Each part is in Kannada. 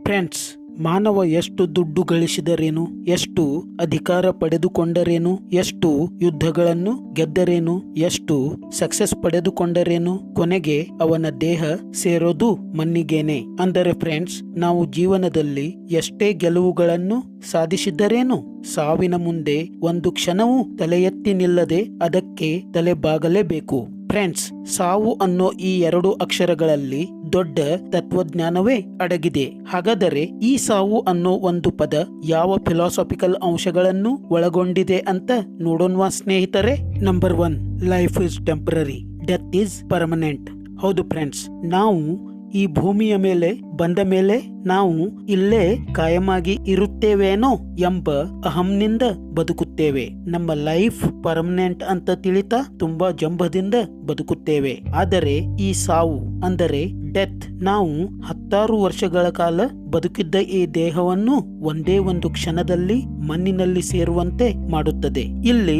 ಫ್ರೆಂಡ್ಸ್, ಮಾನವ ಎಷ್ಟು ದುಡ್ಡು ಗಳಿಸಿದರೇನು, ಎಷ್ಟು ಅಧಿಕಾರ ಪಡೆದುಕೊಂಡರೇನು, ಎಷ್ಟು ಯುದ್ಧಗಳನ್ನು ಗೆದ್ದರೇನು, ಎಷ್ಟು ಸಕ್ಸಸ್ ಪಡೆದುಕೊಂಡರೇನು, ಕೊನೆಗೆ ಅವನ ದೇಹ ಸೇರೋದು ಮಣ್ಣಿಗೇನೆ. ಅಂದರೆ ಫ್ರೆಂಡ್ಸ್, ನಾವು ಜೀವನದಲ್ಲಿ ಎಷ್ಟೇ ಗೆಲುವುಗಳನ್ನು ಸಾಧಿಸಿದ್ದರೇನು, ಸಾವಿನ ಮುಂದೆ ಒಂದು ಕ್ಷಣವೂ ತಲೆ ಎತ್ತಿ ನಿಲ್ಲದೆ ಅದಕ್ಕೆ ತಲೆ ಬಾಗಲೇಬೇಕು. ಫ್ರೆಂಡ್ಸ್, ಸಾವು ಅನ್ನೋ ಈ 2 ಅಕ್ಷರಗಳಲ್ಲಿ ದೊಡ್ಡ ತತ್ವಜ್ಞಾನವೇ ಅಡಗಿದೆ. ಹಾಗಾದರೆ ಈ ಸಾವು ಅನ್ನೋ ಒಂದು ಪದ ಯಾವ ಫಿಲಾಸಫಿಕಲ್ ಅಂಶಗಳನ್ನು ಒಳಗೊಂಡಿದೆ ಅಂತ ನೋಡೋಣ ಸ್ನೇಹಿತರೆ. Number 1, life is temporary, death is permanent. ಹೌದು ಫ್ರೆಂಡ್ಸ್, ನಾವು ಈ ಭೂಮಿಯ ಮೇಲೆ ಬಂದ ಮೇಲೆ ನಾವು ಇಲ್ಲೇ ಕಾಯಮಾಗಿ ಇರುತ್ತೇವೇನೋ ಎಂಬ ಅಹಂನಿಂದ ಬದುಕುತ್ತೇವೆ. ನಮ್ಮ ಲೈಫ್ ಪರ್ಮನೆಂಟ್ ಅಂತ ತಿಳಿತಾ ತುಂಬಾ ಜಂಬದಿಂದ ಬದುಕುತ್ತೇವೆ. ಆದರೆ ಈ ಸಾವು ಅಂದರೆ ಡೆತ್, ನಾವು 10 ವರ್ಷಗಳ ಕಾಲ ಬದುಕಿದ್ದ ಈ ದೇಹವನ್ನು ಒಂದೇ ಒಂದು ಕ್ಷಣದಲ್ಲಿ ಮಣ್ಣಿನಲ್ಲಿ ಸೇರುವಂತೆ ಮಾಡುತ್ತದೆ. ಇಲ್ಲಿ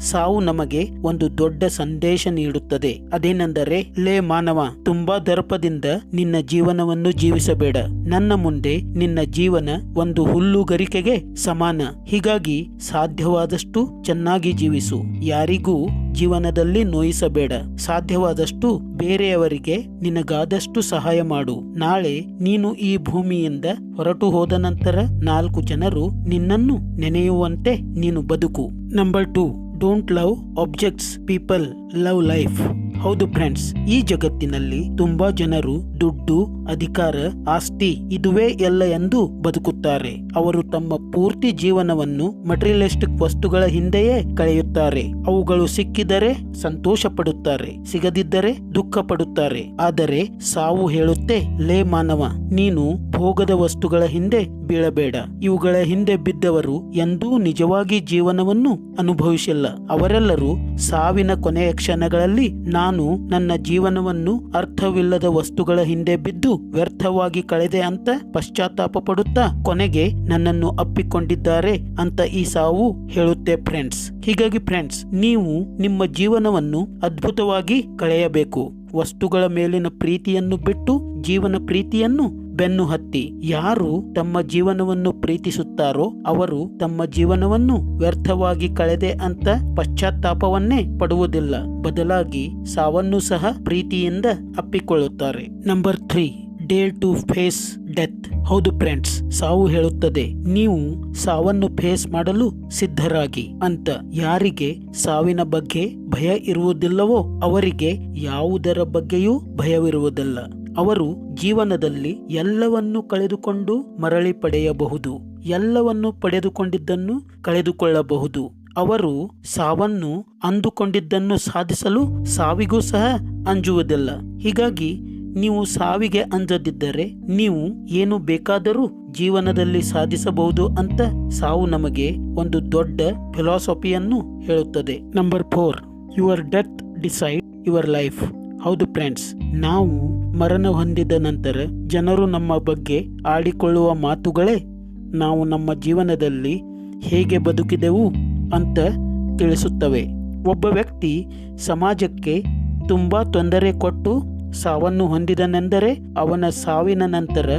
ಸಾವು ನಮಗೆ ಒಂದು ದೊಡ್ಡ ಸಂದೇಶ ನೀಡುತ್ತದೆ. ಅದೇನೆಂದರೆ, ಲೇ ಮಾನವ, ತುಂಬಾ ದರ್ಪದಿಂದ ನಿನ್ನ ಜೀವನವನ್ನು ಜೀವಿಸಬೇಡ. ನನ್ನ ಮುಂದೆ ನಿನ್ನ ಜೀವನ ಒಂದು ಹುಲ್ಲುಗರಿಕೆಗೆ ಸಮಾನ. ಹೀಗಾಗಿ ಸಾಧ್ಯವಾದಷ್ಟು ಚೆನ್ನಾಗಿ ಜೀವಿಸು. ಯಾರಿಗೂ ಜೀವನದಲ್ಲಿ ನೋಯಿಸಬೇಡ. ಸಾಧ್ಯವಾದಷ್ಟು ಬೇರೆಯವರಿಗೆ ನಿನಗಾದಷ್ಟು ಸಹಾಯ ಮಾಡು. ನಾಳೆ ನೀನು ಈ ಭೂಮಿಯಿಂದ ಹೊರಟು ಹೋದ ನಂತರ 4 ಜನರು ನಿನ್ನನ್ನು ನೆನೆಯುವಂತೆ ನೀನು ಬದುಕು. Number 2, don't love objects, people love life. ಹೌದು ಫ್ರೆಂಡ್ಸ್, ಈ ಜಗತ್ತಿನಲ್ಲಿ ತುಂಬಾ ಜನರು ದುಡ್ಡು, ಅಧಿಕಾರ, ಆಸ್ತಿ ಇದುವೇ ಎಲ್ಲ ಎಂದು ಬದುಕುತ್ತಾರೆ. ಅವರು ತಮ್ಮ ಪೂರ್ತಿ ಜೀವನವನ್ನು ಮಟೀರಿಯಲಿಸ್ಟಿಕ್ ವಸ್ತುಗಳ ಹಿಂದೆಯೇ ಕಳೆಯುತ್ತಾರೆ. ಅವುಗಳು ಸಿಕ್ಕಿದರೆ ಸಂತೋಷ ಪಡುತ್ತಾರೆ, ಸಿಗದಿದ್ದರೆ ದುಃಖ ಪಡುತ್ತಾರೆ. ಆದರೆ ಸಾವು ಹೇಳುತ್ತೆ, ಲೇ ಮಾನವ, ನೀನು ಭೋಗದ ವಸ್ತುಗಳ ಹಿಂದೆ ಬೀಳಬೇಡ. ಇವುಗಳ ಹಿಂದೆ ಬಿದ್ದವರು ಎಂದೂ ನಿಜವಾಗಿ ಜೀವನವನ್ನು ಅನುಭವಿಸಿಲ್ಲ. ಅವರೆಲ್ಲರೂ ಸಾವಿನ ಕೊನೆಯ ಕ್ಷಣಗಳಲ್ಲಿ ನಾನು ನನ್ನ ಜೀವನವನ್ನು ಅರ್ಥವಿಲ್ಲದ ವಸ್ತುಗಳ ಹಿಂದೆ ಬಿದ್ದು ವ್ಯರ್ಥವಾಗಿ ಕಳೆದೆ ಅಂತ ಪಶ್ಚಾತ್ತಾಪ ಪಡುತ್ತಾ ಕೊನೆಗೆ ನನ್ನನ್ನು ಅಪ್ಪಿಕೊಂಡಿದ್ದಾರೆ ಅಂತ ಈ ಸಾವು ಹೇಳುತ್ತೆ ಫ್ರೆಂಡ್ಸ್. ಹೀಗಾಗಿ ಫ್ರೆಂಡ್ಸ್, ನೀವು ನಿಮ್ಮ ಜೀವನವನ್ನು ಅದ್ಭುತವಾಗಿ ಕಳೆಯಬೇಕು. ವಸ್ತುಗಳ ಮೇಲಿನ ಪ್ರೀತಿಯನ್ನು ಬಿಟ್ಟು ಜೀವನ ಪ್ರೀತಿಯನ್ನು ಬೆನ್ನು ಹತ್ತಿ. ಯಾರು ತಮ್ಮ ಜೀವನವನ್ನು ಪ್ರೀತಿಸುತ್ತಾರೋ ಅವರು ತಮ್ಮ ಜೀವನವನ್ನು ವ್ಯರ್ಥವಾಗಿ ಕಳೆದೆ ಅಂತ ಪಶ್ಚಾತ್ತಾಪವನ್ನೇ ಪಡುವುದಿಲ್ಲ. ಬದಲಾಗಿ ಸಾವನ್ನು ಸಹ ಪ್ರೀತಿಯಿಂದ ಅಪ್ಪಿಕೊಳ್ಳುತ್ತಾರೆ. Number 3, dare to face death. ಹೌದು ಫ್ರೆಂಡ್ಸ್, ಸಾವು ಹೇಳುತ್ತದೆ, ನೀವು ಸಾವನ್ನು ಫೇಸ್ ಮಾಡಲು ಸಿದ್ಧರಾಗಿ ಅಂತ. ಯಾರಿಗೆ ಸಾವಿನ ಬಗ್ಗೆ ಭಯ ಇರುವುದಿಲ್ಲವೋ ಅವರಿಗೆ ಯಾವುದರ ಬಗ್ಗೆಯೂ ಭಯವಿರುವುದಿಲ್ಲ. ಅವರು ಜೀವನದಲ್ಲಿ ಎಲ್ಲವನ್ನು ಕಳೆದುಕೊಂಡು ಮರಳಿ ಪಡೆಯಬಹುದು, ಎಲ್ಲವನ್ನು ಪಡೆದುಕೊಂಡಿದ್ದನ್ನು ಕಳೆದುಕೊಳ್ಳಬಹುದು. ಅವರು ಸಾವನ್ನು ಅಂದುಕೊಂಡಿದ್ದನ್ನು ಸಾಧಿಸಲು ಸಾವಿಗೂ ಸಹ ಅಂಜುವುದಿಲ್ಲ. ಹೀಗಾಗಿ ನೀವು ಸಾವಿಗೆ ಅಂಜದಿದ್ದರೆ ನೀವು ಏನು ಬೇಕಾದರೂ ಜೀವನದಲ್ಲಿ ಸಾಧಿಸಬಹುದು ಅಂತ ಸಾವು ನಮಗೆ ಒಂದು ದೊಡ್ಡ ಫಿಲಾಸಫಿಯನ್ನು ಹೇಳುತ್ತದೆ. Number 4, your death decide your life. ಹೌದು ಫ್ರೆಂಡ್ಸ್, ನಾವು ಮರಣ ಹೊಂದಿದ ನಂತರ ಜನರು ನಮ್ಮ ಬಗ್ಗೆ ಆಡಿಕೊಳ್ಳುವ ಮಾತುಗಳೇ ನಾವು ನಮ್ಮ ಜೀವನದಲ್ಲಿ ಹೇಗೆ ಬದುಕಿದೆವು ಅಂತ ತಿಳಿಸುತ್ತವೆ. ಒಬ್ಬ ವ್ಯಕ್ತಿ ಸಮಾಜಕ್ಕೆ ತುಂಬಾ ತೊಂದರೆ ಕೊಟ್ಟು ಸಾವನ್ನು ಹೊಂದಿದನೆಂದರೆ ಅವನ ಸಾವಿನ ನಂತರ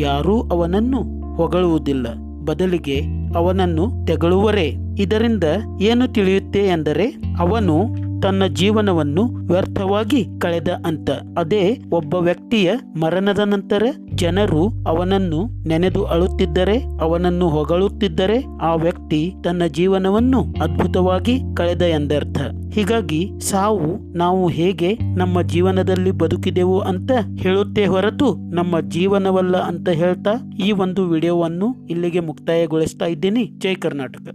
ಯಾರೂ ಅವನನ್ನು ಹೊಗಳುವುದಿಲ್ಲ, ಬದಲಿಗೆ ಅವನನ್ನು ತೆಗಳುವರೇ. ಇದರಿಂದ ಏನು ತಿಳಿಯುತ್ತೆ ಎಂದರೆ ಅವನು ತನ್ನ ಜೀವನವನ್ನು ವ್ಯರ್ಥವಾಗಿ ಕಳೆದ ಅಂತ. ಅದೇ ಒಬ್ಬ ವ್ಯಕ್ತಿಯ ಮರಣದ ನಂತರ ಜನರು ಅವನನ್ನು ನೆನೆದು ಅಳುತ್ತಿದ್ದರೆ, ಅವನನ್ನು ಹೊಗಳುತ್ತಿದ್ದರೆ ಆ ವ್ಯಕ್ತಿ ತನ್ನ ಜೀವನವನ್ನು ಅದ್ಭುತವಾಗಿ ಕಳೆದ ಎಂದರ್ಥ. ಹೀಗಾಗಿ ಸಾವು ನಾವು ಹೇಗೆ ನಮ್ಮ ಜೀವನದಲ್ಲಿ ಬದುಕಿದೆವು ಅಂತ ಹೇಳುತ್ತೆ ಹೊರತು ನಮ್ಮ ಜೀವನವಲ್ಲ ಅಂತ ಹೇಳ್ತಾ ಈ ಒಂದು ವಿಡಿಯೋವನ್ನು ಇಲ್ಲಿಗೆ ಮುಕ್ತಾಯಗೊಳಿಸ್ತಾ ಇದ್ದೀನಿ. ಜೈ ಕರ್ನಾಟಕ.